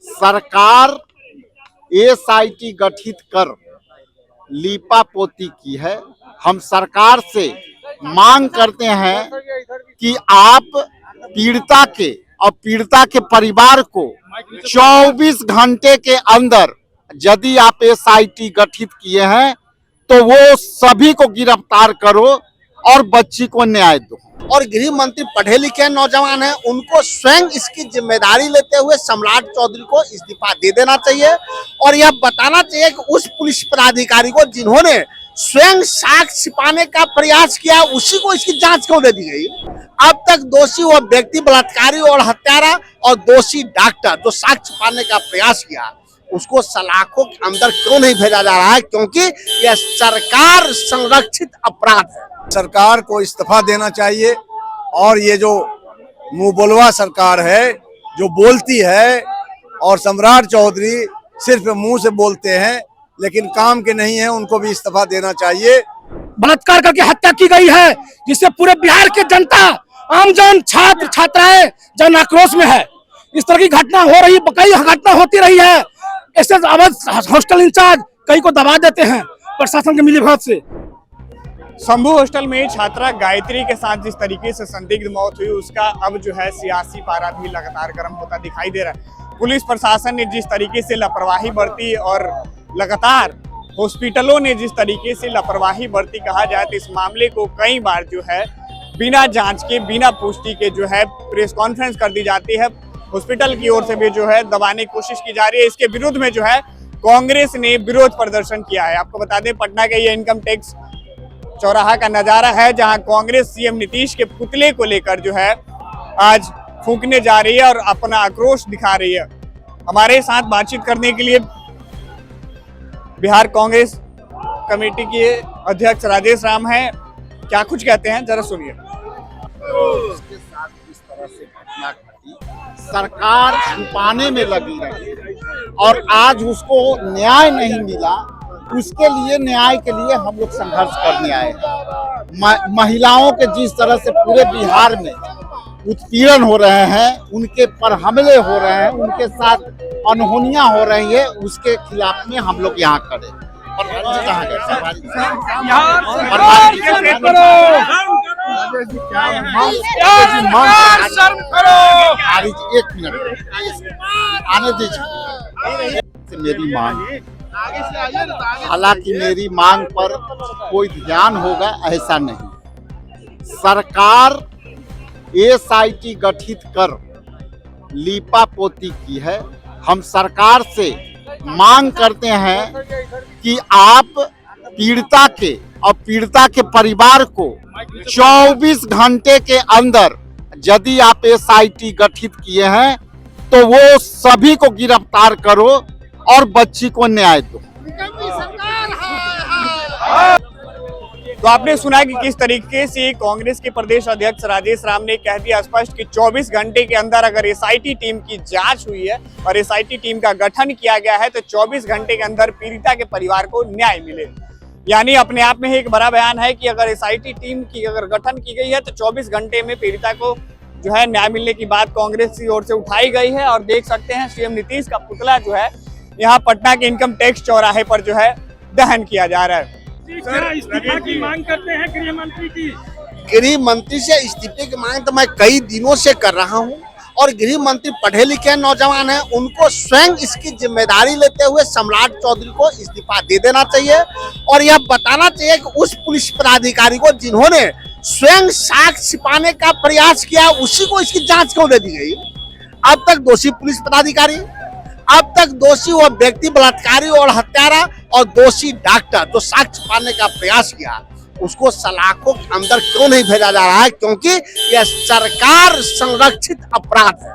सरकार एसआईटी गठित कर लीपापोती की है। हम सरकार से मांग करते हैं कि आप पीड़िता के और पीड़िता के परिवार को 24 घंटे के अंदर यदि आप एसआईटी गठित किए हैं तो वो सभी को गिरफ्तार करो और बच्ची को न्याय दो। और गृह मंत्री पढ़े लिखे नौजवान हैं, उनको स्वयं इसकी जिम्मेदारी लेते हुए सम्राट चौधरी को इस्तीफा दे देना चाहिए और यह बताना चाहिए कि उस पुलिस पदाधिकारी को जिन्होंने स्वयं साक्ष्य छिपाने का प्रयास किया उसी को इसकी जांच क्यों दे दी गई। अब तक दोषी वह व्यक्ति बलात्कारी और हत्यारा और दोषी डॉक्टर जो साक्ष्य छिपाने का प्रयास किया उसको सलाखों के अंदर क्यों नहीं भेजा जा रहा है, क्योंकि यह सरकार संरक्षित अपराध है। सरकार को इस्तीफा देना चाहिए और ये जो मुंह बोलवा सरकार है जो बोलती है और सम्राट चौधरी सिर्फ मुंह से बोलते हैं लेकिन काम के नहीं है, उनको भी इस्तीफा देना चाहिए। बलात्कार करके हत्या की गई है जिससे पूरे बिहार की जनता आमजन छात्र छात्राएं जन आक्रोश में है। इस तरह की घटना हो रही, कई घटना होती रही है। ऐसे अवैध हॉस्टल इंचार्ज कई को दबा देते हैं प्रशासन के मिलीभगत से। शंभू हॉस्टल में छात्रा गायत्री के साथ जिस तरीके से संदिग्ध मौत हुई उसका अब जो है सियासी पारा भी लगातार गर्म होता दिखाई दे रहा है। पुलिस प्रशासन ने जिस तरीके से लापरवाही बरती और लगातार हॉस्पिटलों ने जिस तरीके से लापरवाही बरती, कहा जाए तो इस मामले को कई बार जो है बिना जांच के बिना पुष्टि के जो है प्रेस कॉन्फ्रेंस कर दी जाती है। हॉस्पिटल की ओर से भी जो है दबाने की कोशिश की जा रही है। इसके विरुद्ध में जो है कांग्रेस ने विरोध प्रदर्शन किया है। आपको बता दें पटना के ये इनकम टैक्स चौराहा का नजारा है जहां कांग्रेस सीएम नीतीश के पुतले को लेकर जो है आज फूंकने जा रही है और अपना आक्रोश दिखा रही है। हमारे साथ बातचीत करने के लिए बिहार कांग्रेस कमेटी के अध्यक्ष राजेश राम हैं। क्या कुछ कहते हैं जरा सुनिए। उसके साथ इस तरह से घटना घटी, सरकार छुपाने में लगी रही और आज उसको न्याय नहीं मिला। उसके लिए न्याय के लिए हम लोग संघर्ष करने आए हैं। महिलाओं के जिस तरह से पूरे बिहार में उत्पीड़न हो रहे हैं, उनके पर हमले हो रहे हैं, उनके साथ अनहोनियां हो रही है, उसके खिलाफ में हम लोग यहाँ खड़े। एक मिनट आने दीजिए। मेरी मांग, हालांकि मेरी मांग पर कोई ध्यान होगा ऐसा नहीं। सरकार एसआईटी गठित कर लीपापोती की है। हम सरकार से मांग करते हैं कि आप पीड़िता के और पीड़िता के परिवार को 24 घंटे के अंदर यदि आप एसआईटी गठित किए हैं तो वो सभी को गिरफ्तार करो और बच्ची को न्याय दो। तो आपने सुना कि किस तरीके से कांग्रेस के प्रदेश अध्यक्ष राजेश राम ने कह दिया स्पष्ट कि 24 घंटे के अंदर अगर एसआईटी टीम की जांच हुई है और एसआईटी टीम का गठन किया गया है तो 24 घंटे के अंदर पीड़िता के परिवार को न्याय मिले। यानी अपने आप में एक बड़ा बयान है कि अगर एसआईटी टीम की अगर गठन की गई है तो 24 घंटे में पीड़िता को जो है न्याय मिलने की बात कांग्रेस की ओर से उठाई गई है। और देख सकते हैं सीएम नीतीश का पुतला जो है यहाँ पटना के इनकम टैक्स चौराहे पर जो है दहन किया जा रहा है। इस्तीफा की मांग करते हैं गृह मंत्री की। गृह मंत्री से इस्तीफे की मांग तो मैं कई दिनों से कर रहा हूं और गृह मंत्री पढ़े लिखे नौजवान हैं, उनको स्वयं इसकी जिम्मेदारी लेते हुए सम्राट चौधरी को इस्तीफा दे देना चाहिए और यह बताना चाहिए कि उस पुलिस पदाधिकारी को जिन्होंने स्वयं साक्ष्य छिपाने का प्रयास किया उसी को इसकी जांच क्यों दे दी गई। अब तक दोषी पुलिस पदाधिकारी, अब तक दोषी वह व्यक्ति बलात्कारी और हत्यारा और दोषी डॉक्टर जो साक्ष्य छिपाने का प्रयास किया उसको सलाखों के अंदर क्यों नहीं भेजा जा रहा है, क्योंकि यह सरकार संरक्षित अपराध है।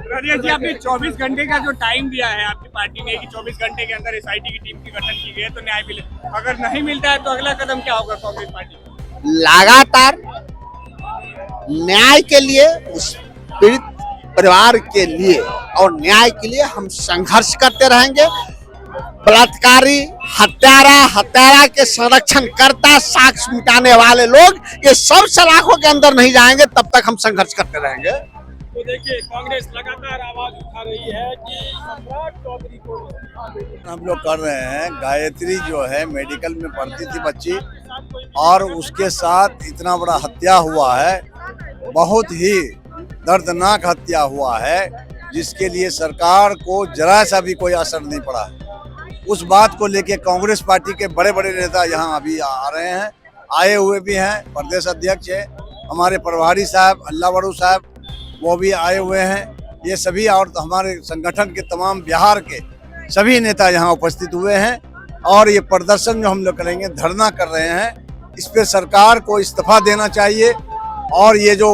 राजेश जी, आपने 24 घंटे का जो टाइम दिया है आपकी पार्टी ने कि 24 घंटे के अंदर एसआईटी की टीम की गठन की गई है तो न्याय मिले, अगर नहीं मिलता है तो अगला कदम क्या होगा कांग्रेस पार्टी? लगातार न्याय के लिए, उस पीड़ित परिवार के लिए और न्याय के लिए हम संघर्ष करते रहेंगे। बलात्कारी, हत्यारा के संरक्षण करता, साक्ष्य मिटाने वाले लोग ये सब सलाखों के अंदर नहीं जाएंगे तब तक हम संघर्ष करते रहेंगे। तो देखिए कांग्रेस लगातार आवाज उठा रही है कि सम्राट चौधरी को हम लोग कर रहे हैं। गायत्री जो है मेडिकल में पढ़ती थी बच्ची, और उसके साथ इतना बड़ा हत्या हुआ है, बहुत ही दर्दनाक हत्या हुआ है, जिसके लिए सरकार को जरा सा भी कोई असर नहीं पड़ा। उस बात को लेके कांग्रेस पार्टी के बड़े बड़े नेता यहाँ अभी आ रहे हैं, आए हुए भी हैं। प्रदेश अध्यक्ष है हमारे प्रभारी साहब अल्लाह बड़ू साहब, वो भी आए हुए हैं। ये सभी और हमारे संगठन के तमाम बिहार के सभी नेता यहाँ उपस्थित हुए हैं, और ये प्रदर्शन जो हम लोग करेंगे, धरना कर रहे हैं, इस पे सरकार को इस्तीफा देना चाहिए। और ये जो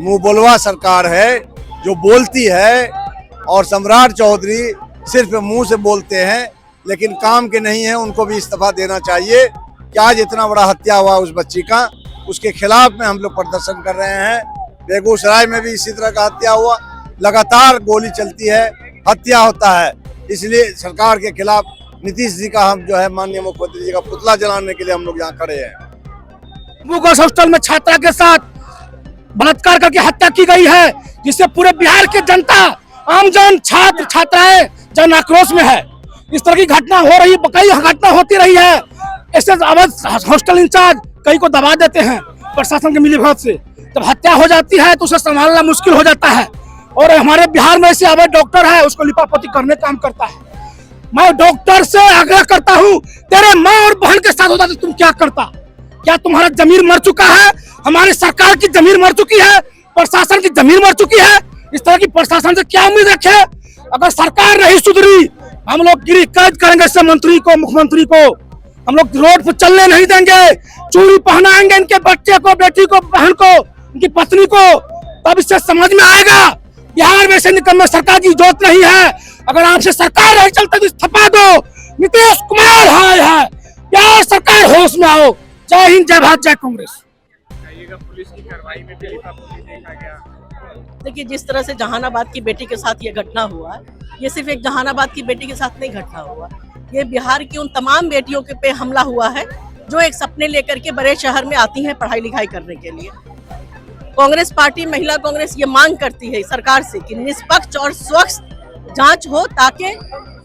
मुँह बोलवा सरकार है, जो बोलती है, और सम्राट चौधरी सिर्फ मुंह से बोलते हैं लेकिन काम के नहीं है, उनको भी इस्तीफा देना चाहिए। कि आज इतना बड़ा हत्या हुआ उस बच्ची का, उसके खिलाफ में हम लोग प्रदर्शन कर रहे हैं। बेगूसराय में भी इसी तरह का हत्या हुआ, लगातार गोली चलती है, हत्या होता है। इसलिए सरकार के खिलाफ नीतीश जी का, हम जो है माननीय मुख्यमंत्री जी का पुतला जलाने के लिए हम लोग यहाँ खड़े हैं। गर्ल्स हॉस्टल में छात्रा के साथ बलात्कार करके हत्या की गई है, जिससे पूरे बिहार की जनता, आमजन, छात्र छात्राएं जन आक्रोश में है। इस तरह की घटना हो रही, कई घटना होती रही है। ऐसे हॉस्टल इंचार्ज कई को दबा देते हैं प्रशासन के मिलीभगत से। जब हत्या हो जाती है तो उसे संभालना मुश्किल हो जाता है। और हमारे बिहार में ऐसे अवैध डॉक्टर है, उसको लिपापोती करने का काम करता है। मैं डॉक्टर से आग्रह करता हूँ, तेरे माँ और बहन के साथ होता तो तुम क्या करता? क्या तुम्हारा जमीर मर चुका है? हमारी सरकार की जमीर मर चुकी है, प्रशासन की जमीर मर चुकी है। इस तरह की प्रशासन से क्या उम्मीद रखे? अगर सरकार नहीं सुधरी, हम लोग गिरी कैद करेंगे इस मंत्री को, मुख्यमंत्री को। हम लोग रोड पर चलने नहीं देंगे, चूड़ी पहनाएंगे इनके बच्चे को, बेटी को, बहन को, उनकी पत्नी को। तब इससे समझ में आएगा बिहार में से निकलने सरकार की जरूरत नहीं है। अगर आपसे सरकार नहीं चलता तो इस्तीफा दो। नीतीश कुमार हाय है, बिहार सरकार होश में आओ। जय हिंद, जय भारत, जय कांग्रेस। पुलिस की कार्रवाई में भी लिपापोती देखा गया। देखिए, जिस तरह से जहानाबाद की बेटी के साथ ये घटना हुआ है, ये सिर्फ एक जहानाबाद की बेटी के साथ नहीं घटना हुआ, ये बिहार की उन तमाम बेटियों के पे हमला हुआ है जो एक सपने लेकर के बड़े शहर में आती हैं पढ़ाई लिखाई करने के लिए। कांग्रेस पार्टी, महिला कांग्रेस ये मांग करती है सरकार से कि निष्पक्ष और स्वच्छ जांच हो, ताकि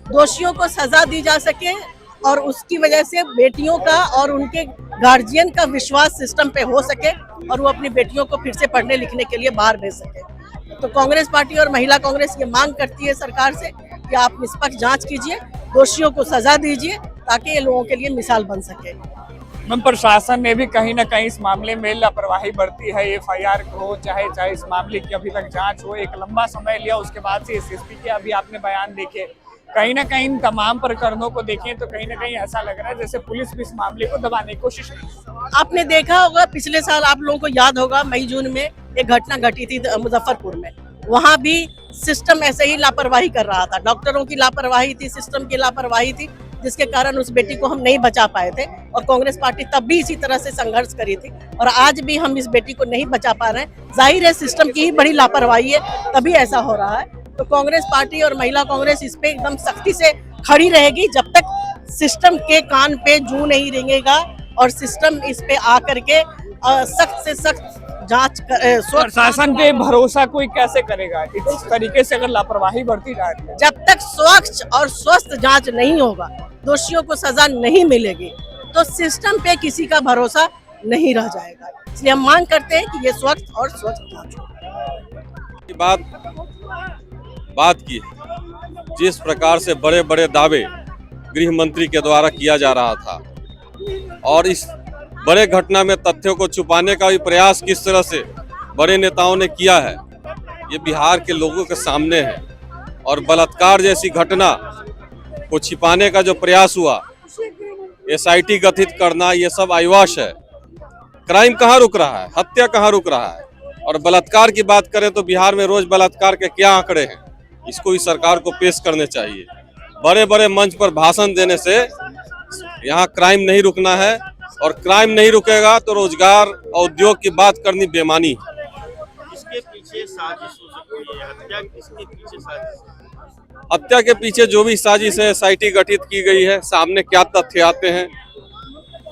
दोषियों को सजा दी जा सके और उसकी वजह से बेटियों का और उनके गार्जियन का विश्वास सिस्टम पे हो सके और वो अपनी बेटियों को फिर से पढ़ने लिखने के लिए बाहर भेज सके। तो कांग्रेस पार्टी और महिला कांग्रेस ये मांग करती है सरकार से कि आप निष्पक्ष जांच कीजिए, दोषियों को सजा दीजिए, ताकि ये लोगों के लिए मिसाल बन सके। प्रशासन ने भी कहीं ना कहीं इस मामले में लापरवाही बरती है। एफआईआर हो चाहे इस मामले की अभी तक जांच हो, एक लंबा समय लिया, उसके बाद से एसएसपी के अभी आपने बयान देखे। कहीं ना कहीं इन तमाम प्रकरणों को देखें तो कहीं ना कहीं ऐसा लग रहा है जैसे पुलिस भी इस मामले को दबाने की कोशिश कर रही है। आपने देखा होगा पिछले साल, आप लोगों को याद होगा, मई जून में एक घटना घटी थी मुजफ्फरपुर में। वहां भी सिस्टम ऐसे ही लापरवाही कर रहा था, डॉक्टरों की लापरवाही थी, सिस्टम की लापरवाही थी, जिसके कारण उस बेटी को हम नहीं बचा पाए थे। और कांग्रेस पार्टी तब भी इसी तरह से संघर्ष करी थी और आज भी हम इस बेटी को नहीं बचा पा रहे हैं। जाहिर है सिस्टम की ही बड़ी लापरवाही है, तभी ऐसा हो रहा है। तो कांग्रेस पार्टी और महिला कांग्रेस इस पे एकदम सख्ती से खड़ी रहेगी जब तक सिस्टम के कान पे जू नहीं रेंगेगा और सिस्टम इस पे आकर के सख्त से सख्त जांच प्रशासन पे भरोसा कोई कैसे करेगा इस तरीके से अगर लापरवाही बढ़ती जा रही है? जब तक स्वच्छ और स्वस्थ जांच नहीं होगा, दोषियों को सजा नहीं मिलेगी, तो सिस्टम पे किसी का भरोसा नहीं रह जाएगा। इसलिए हम मांग करते हैं कि ये स्वच्छ और स्वस्थ जांच हो। बात की जिस प्रकार से बड़े बड़े दावे गृह मंत्री के द्वारा किया जा रहा था और इस बड़े घटना में तथ्यों को छुपाने का भी प्रयास किस तरह से बड़े नेताओं ने किया है, ये बिहार के लोगों के सामने है। और बलात्कार जैसी घटना को छिपाने का जो प्रयास हुआ, एसआईटी गठित करना, ये सब आइवाश है। क्राइम कहाँ रुक रहा है, हत्या कहाँ रुक रहा है? और बलात्कार की बात करें तो बिहार में रोज बलात्कार के क्या आंकड़े हैं, इसको भी सरकार को पेश करने चाहिए। बड़े बड़े मंच पर भाषण देने से यहाँ क्राइम नहीं रुकना है, और क्राइम नहीं रुकेगा तो रोजगार और उद्योग की बात करनी बेमानी है। इसके पीछे साजिश हो सकती है, हत्या किसके पीछे साजिश? हत्या के पीछे जो भी साजिश है, एसआईटी गठित की गई है, सामने क्या तथ्य आते हैं,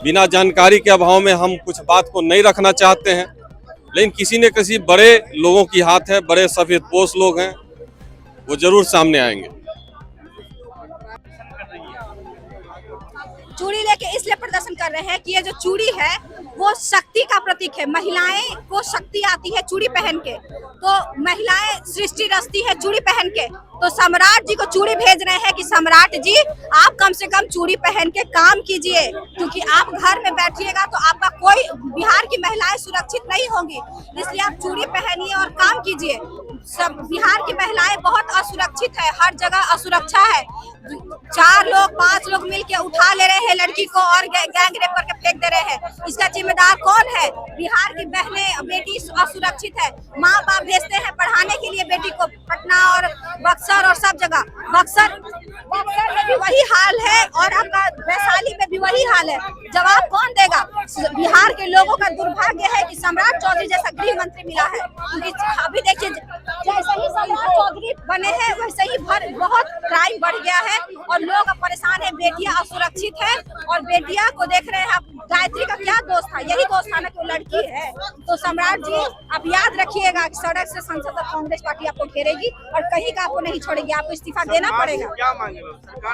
बिना जानकारी के अभाव में हम कुछ बात को नहीं रखना चाहते हैं। लेकिन किसी न किसी बड़े लोगों की हाथ है, बड़े सफेदपोश लोग हैं, वो जरूर सामने आएंगे। चूड़ी लेके इसलिए प्रदर्शन कर रहे हैं कि ये जो चूड़ी है वो शक्ति का प्रतीक है। महिलाएं को शक्ति आती है चूड़ी पहन के, तो महिलाएं सृष्टि रचती है चूड़ी पहन के। तो सम्राट जी को चूड़ी भेज रहे हैं कि सम्राट जी आप कम से कम चूड़ी पहन के काम कीजिए, क्योंकि आप घर में बैठिएगा तो आपका कोई, बिहार की महिलाएं सुरक्षित नहीं होंगी, इसलिए आप चूड़ी पहनिए और काम कीजिए। सब बिहार की महिलाएं बहुत असुरक्षित है, हर जगह असुरक्षा है। 4 लोग 5 लोग मिलके उठा ले रहे हैं लड़की को और गैंग रेप करके फेंक दे रहे हैं। इसका जिम्मेदार कौन है? बिहार की बहनें, बेटी असुरक्षित है। माँ बाप भेजते हैं पढ़ाने के लिए बेटी को पटना और बक्सर और सब जगह। बक्सर में भी वही हाल है और आपका वैशाली में भी वही हाल है। जवाब कौन देगा? बिहार के लोगों का दुर्भाग्य है कि सम्राट चौधरी जैसा गृह मंत्री मिला है, क्योंकि अभी देखिए जैसे ही सम्राट चौधरी बने हैं वैसे ही बहुत क्राइम बढ़ गया है और लोग अब परेशान है। बेटियां असुरक्षित है और बेटियां को देख रहे हैं आप। गायत्री का क्या दोष था? यही दोष था ना कि वो लड़की है। तो सम्राट जी आप याद रखिएगा कि सड़क से संसद तक कांग्रेस पार्टी आपको घेरेगी और कहीं का आपको नहीं छोड़ेगी। आपको इस्तीफा देना पड़ेगा। क्या मांगे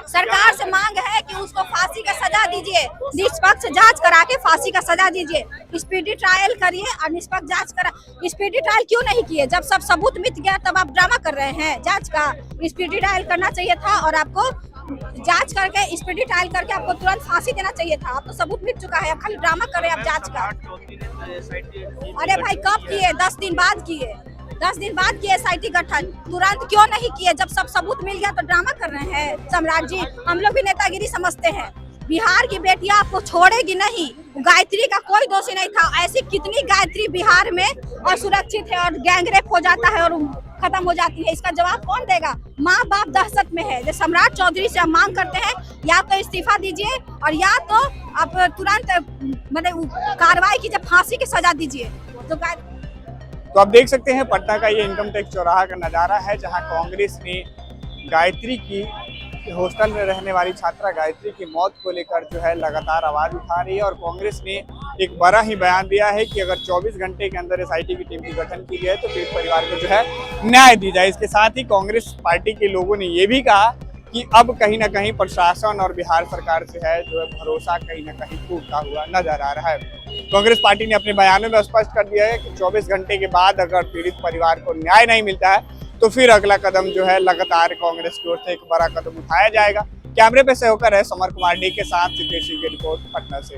सरकार से मांग है कि उसको फांसी का सजा दीजिए, निष्पक्ष जांच करा के फांसी का सजा दीजिए। स्पीडी ट्रायल करिए और निष्पक्ष जांच करा। स्पीडी ट्रायल क्यों नहीं किए? जब सब सबूत मिट गया तब आप ड्रामा कर रहे हैं जांच का। स्पीडी ट्रायल करना चाहिए था और आपको जांच करके स्पीडी ट्रायल करके आपको तुरंत फांसी देना चाहिए था। अब तो सबूत मिट चुका है, अब खाली ड्रामा कर रहे हैं आप जांच का। अरे भाई कब किए? 10 दिन बाद किए। 10 दिन बाद किए SIT गठन, तुरंत क्यों नहीं किए? जब सब सबूत मिल गया तो ड्रामा कर रहे हैं सम्राट जी। हम लोग भी नेतागिरी समझते हैं। बिहार की बेटियां आपको छोड़ेगी नहीं। गायत्री का कोई दोषी नहीं था। ऐसी कितनी गायत्री बिहार में असुरक्षित है और गैंगरेप हो जाता है और खत्म हो जाती है। इसका जवाब कौन देगा? माँ बाप दहशत में है। जैसे सम्राट चौधरी से हम मांग करते हैं या तो इस्तीफा दीजिए और या तो आप तुरंत मतलब कार्रवाई कीजिए, फांसी की सजा दीजिए। तो आप देख सकते हैं पटना का ये इनकम टैक्स चौराहा का नज़ारा है, जहां कांग्रेस ने गायत्री की, हॉस्टल में रहने वाली छात्रा गायत्री की मौत को लेकर जो है लगातार आवाज उठा रही है। और कांग्रेस ने एक बड़ा ही बयान दिया है कि अगर 24 घंटे के अंदर SIT की टीम की गठन की जाए तो पीड़ित परिवार को जो है न्याय दी जाए। इसके साथ ही कांग्रेस पार्टी के लोगों ने ये भी कहा कि अब कहीं ना कहीं प्रशासन और बिहार सरकार से है जो है भरोसा कहीं ना कहीं टूटता हुआ नजर आ रहा है। कांग्रेस पार्टी ने अपने बयानों में स्पष्ट कर दिया है कि 24 घंटे के बाद अगर पीड़ित परिवार को न्याय नहीं मिलता है तो फिर अगला कदम जो है लगातार कांग्रेस की ओर से एक बड़ा कदम उठाया जाएगा। कैमरे पे से होकर है समर कुमार डी के साथ सिद्धेश सिंह की रिपोर्ट पटना से।